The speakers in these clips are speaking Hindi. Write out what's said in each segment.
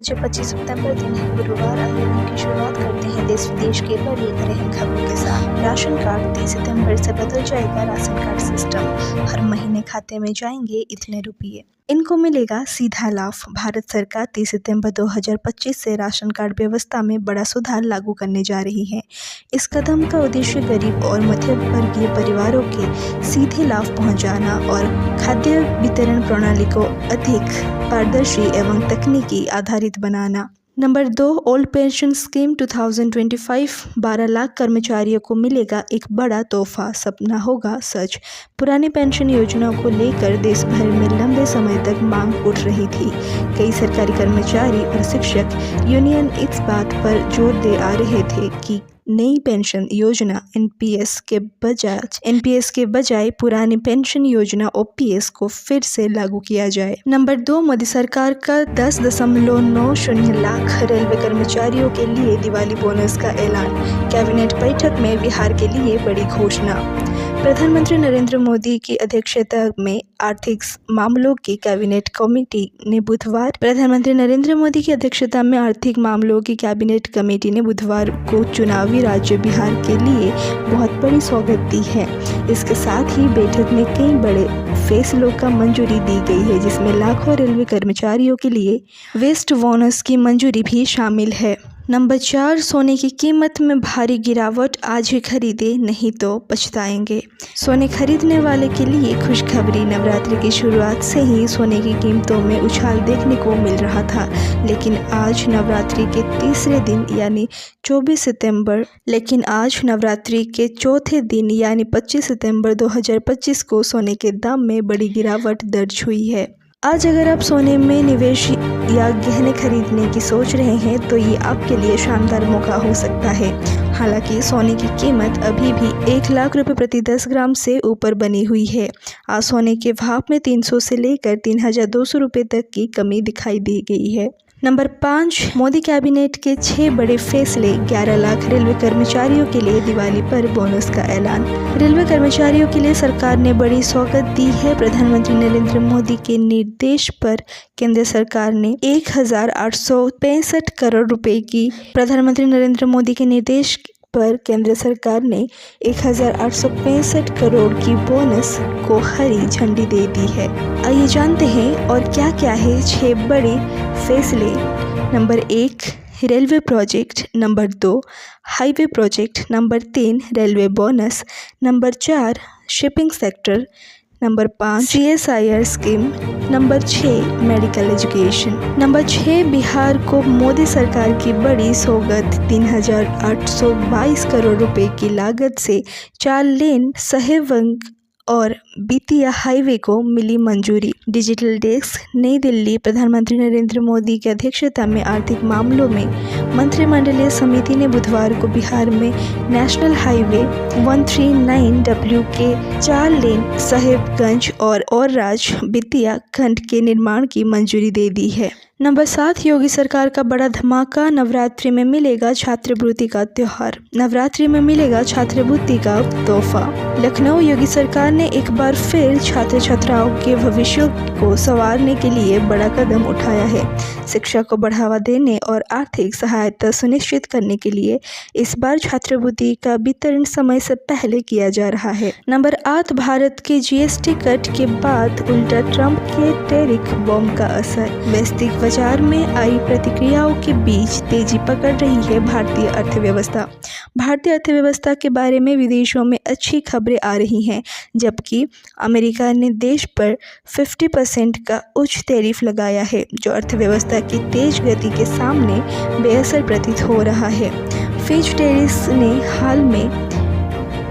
जो 25 सितंबर दिन है गुरुवार। आंदोलन की शुरुआत करते हैं देश विदेश के बड़ी अहम खबरों के साथ। राशन कार्ड 30 सितंबर से बदल जाएगा राशन कार्ड सिस्टम। हर महीने खाते में जाएंगे इतने रुपये, इनको मिलेगा सीधा लाभ। भारत सरकार 30 सितंबर 2025 से राशन कार्ड व्यवस्था में बड़ा सुधार लागू करने जा रही है। इस कदम का उद्देश्य गरीब और मध्यवर्गीय परिवारों के सीधे लाभ पहुंचाना और खाद्य वितरण प्रणाली को अधिक पारदर्शी एवं तकनीकी आधारित बनाना। Number 2, old pension scheme 2025। 12 lakh कर्मचारियों को मिलेगा एक बड़ा तोहफा, सपना होगा सच। पुरानी पेंशन योजनाओं को लेकर देश भर में लंबे समय तक मांग उठ रही थी। कई सरकारी कर्मचारी और शिक्षक यूनियन इस बात पर जोर दे आ रहे थे कि नई पेंशन योजना एनपीएस के बजाय पुरानी पेंशन योजना ओपीएस को फिर से लागू किया जाए। नंबर 2, मोदी सरकार का 10.90 लाख रेलवे कर्मचारियों के लिए दिवाली बोनस का ऐलान। कैबिनेट बैठक में बिहार के लिए बड़ी घोषणा। प्रधानमंत्री नरेंद्र मोदी की अध्यक्षता में आर्थिक मामलों की कैबिनेट कमेटी ने बुधवार को चुनावी राज्य बिहार के लिए बहुत बड़ी सौगात दी है। इसके साथ ही बैठक में कई बड़े फैसलों का मंजूरी दी गई है, जिसमें लाखों रेलवे कर्मचारियों के लिए वेस्ट बोनस की मंजूरी भी शामिल है। नंबर 4, सोने की कीमत में भारी गिरावट। आज ही खरीदे नहीं तो पछताएंगे। सोने खरीदने वाले के लिए खुशखबरी। नवरात्रि की शुरुआत से ही सोने की कीमतों में उछाल देखने को मिल रहा था, लेकिन आज नवरात्रि के तीसरे दिन यानी 24 सितंबर आज नवरात्रि के चौथे दिन यानी 25 सितंबर 2025 को सोने के दाम में बड़ी गिरावट दर्ज हुई है। आज अगर आप सोने में निवेश या गहने खरीदने की सोच रहे हैं तो ये आपके लिए शानदार मौका हो सकता है। हालांकि सोने की कीमत अभी भी 1 लाख रुपए प्रति 10 ग्राम से ऊपर बनी हुई है। आज सोने के भाव में 300 से लेकर 3200 रुपए तक की कमी दिखाई दी गई है। नंबर 5, मोदी कैबिनेट के 6 बड़े फैसले। 11 लाख रेलवे कर्मचारियों के लिए दिवाली पर बोनस का ऐलान। रेलवे कर्मचारियों के लिए सरकार ने बड़ी सौगात दी है। प्रधानमंत्री नरेंद्र मोदी के निर्देश पर केंद्र सरकार ने 1865 करोड़ रुपए की केंद्र सरकार ने 1865 करोड़ की बोनस को हरी झंडी दे दी है। आइए जानते हैं और क्या क्या है 6 बड़े फैसले। Number 1, railway project. Number 2, highway project. Number 3, railway bonus. Number 4, shipping sector. Number 5, CSIR scheme. Number 6, medical education. Number 6, Bihar को मोदी सरकार की बड़ी सौगात। 3822 करोड़ रुपए की लागत से 4 लेन सहवंग और बेतिया हाईवे को मिली मंजूरी। डिजिटल डेस्क, नई दिल्ली। प्रधानमंत्री नरेंद्र मोदी की अध्यक्षता में आर्थिक मामलों में मंत्रिमंडलीय समिति ने बुधवार को बिहार में नेशनल हाईवे 139W के 4 लेन साहेबगंज और राज बेतिया खंड के निर्माण की मंजूरी दे दी है। नंबर 7, योगी सरकार का बड़ा धमाका। नवरात्रि में मिलेगा छात्रवृत्ति का त्योहार। नवरात्रि में मिलेगा छात्रवृत्ति का तोहफा। लखनऊ, योगी सरकार ने एक बार फिर छात्र छात्राओं के भविष्य को संवारने के लिए बड़ा कदम उठाया है। शिक्षा को बढ़ावा देने और आर्थिक सहायता सुनिश्चित करने के लिए इस बार छात्रवृत्ति का वितरण समय से पहले किया जा रहा है। नंबर 8, भारत के GST कट के बाद उल्टा ट्रंप के टैरिफ बम का असर। वैश्विक बाजार में आई प्रतिक्रियाओं के बीच तेजी पकड़ रही है भारतीय अर्थव्यवस्था। भारतीय अर्थव्यवस्था के बारे में विदेशों में अच्छी खबरें आ रही हैं, जबकि अमेरिका ने देश पर 50% का उच्च टैरिफ लगाया है, जो अर्थव्यवस्था की तेज गति के सामने बेअसर प्रतीत हो रहा है। फिच टैरिफ ने हाल में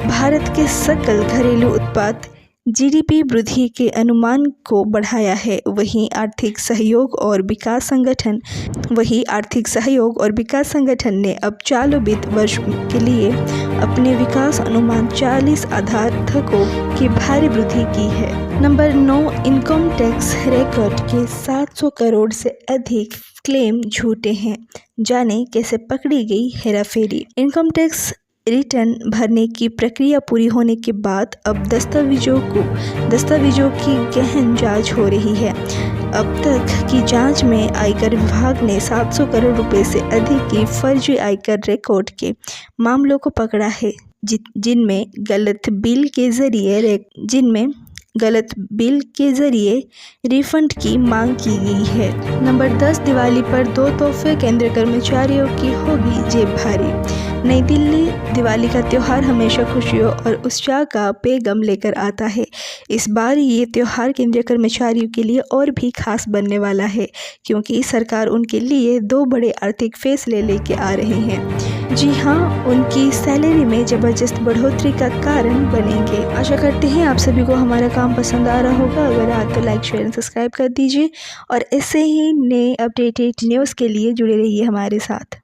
भारत के सकल घरेलू उत्पाद GDP वृद्धि के अनुमान को बढ़ाया है। वहीं आर्थिक सहयोग और विकास संगठन ने अब चालू वित्त वर्ष के लिए अपने विकास अनुमान 40 आधारकों की भारी वृद्धि की है। नंबर 9, इनकम टैक्स रिकॉर्ड के 700 करोड़ से अधिक क्लेम झूठे हैं। जाने कैसे पकड़ी गई हेराफेरी। इनकम टैक्स रिटर्न भरने की प्रक्रिया पूरी होने के बाद अब दस्तावेजों की गहन जांच हो रही है। अब तक की जांच में आयकर विभाग ने 700 करोड़ रुपए से अधिक की फर्जी आयकर रिकॉर्ड के मामलों को पकड़ा है, जिनमें गलत बिल के जरिए रिफंड की मांग की गई है। नंबर 10, दिवाली पर 2 तोहफे, केंद्रीय कर्मचारियों की होगी जेब भारी। नई दिल्ली। दिवाली का त्यौहार हमेशा खुशियों और उत्साह का पैगाम लेकर आता है। इस बार ये त्यौहार केंद्रीय कर्मचारियों के लिए और भी खास बनने वाला है, क्योंकि सरकार उनके लिए 2 बड़े आर्थिक फैसले लेके आ रहे हैं। जी हाँ, उनकी सैलरी में ज़बरदस्त बढ़ोतरी का कारण बनेंगे। आशा करते हैं आप सभी को हमारा काम पसंद आ रहा होगा। अगर आए तो लाइक, शेयर एंड सब्सक्राइब कर दीजिए और ऐसे ही नए अपडेटेड न्यूज़ के लिए जुड़े रहिए हमारे साथ।